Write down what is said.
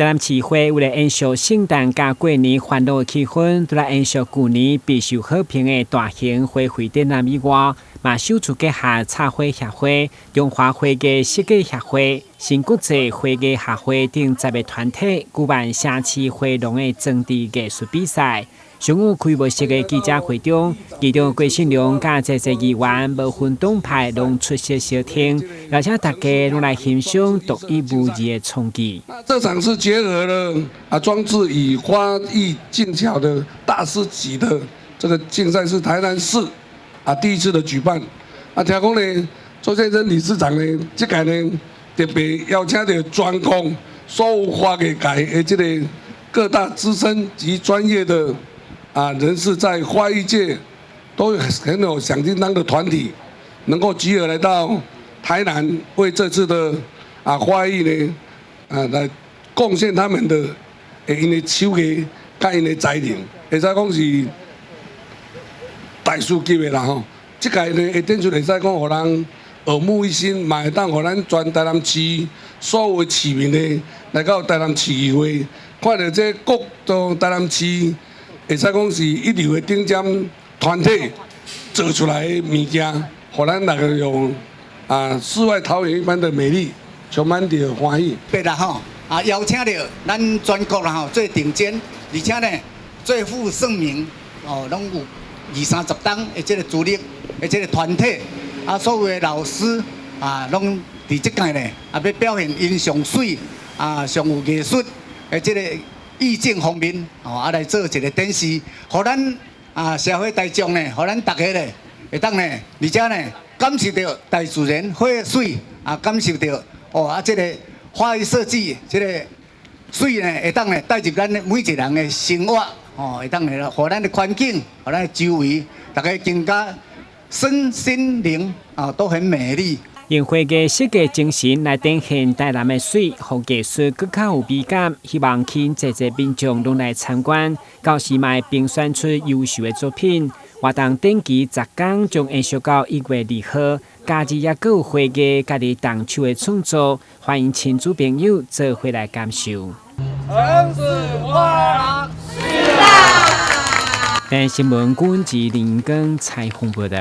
台南市会为了延续圣诞加过年欢乐的气氛，除了延续旧年备受好评的大型花卉展览以外，嘛首次结合插花协会、中华花艺设计协会、新国际花艺协会等10个团体举办城市花农的装置艺术比赛。上午开幕式的记者会中，议长郭信良甲在座议员无分党派拢出席收听，邀请大家拢来欣赏独一无二的创意。这场是结合了装置与花艺技巧的大师级的这个竞赛，是台南市第一次的举办。听讲呢，周先生理事长呢，这届呢特别邀请到专攻所有花艺界的这个各大资深及专业的人士，在花艺界都很有响叮当的团体，能够集合来到台南，为这次的花艺呢来贡献他们的因的手艺甲因的才能，会使讲是大师级的啦吼。这届呢会展出，会使讲互人耳目一新，嘛会当互咱全台南市所有的市民呢来到台南市议会，看到这各都台南市。会使讲是一流的顶尖团体做出来的物件，互咱大家用世外桃源一般的美丽，充满着欢喜。对啦吼，邀请到咱全国啦吼最顶尖，而且呢最负盛名拢有20-30档的这个主力的这个团体，所有的老师拢伫这届呢要表现因上水上有艺术的这个。意境方面，来做一个展示，互咱社会大众呢，互咱大家呢，会当呢，而且呢，感受到大自然花水感受到这个花艺设计，这个水呢，会当呢带入咱每一个人的生活，会当呢，互咱的环境，互咱的周围，大家更加身心灵都很美丽。用花艺设计精神来展现台南的水，让艺术更较有美感。希望请在座民众拢来参观，到时卖评选出优秀的作品。活动展期10天，将延续到1月2号。假日也有花艺家己动手的创作，欢迎亲子朋友做回来感受。城市花廊是啦。但新闻顾问及林根采访报道。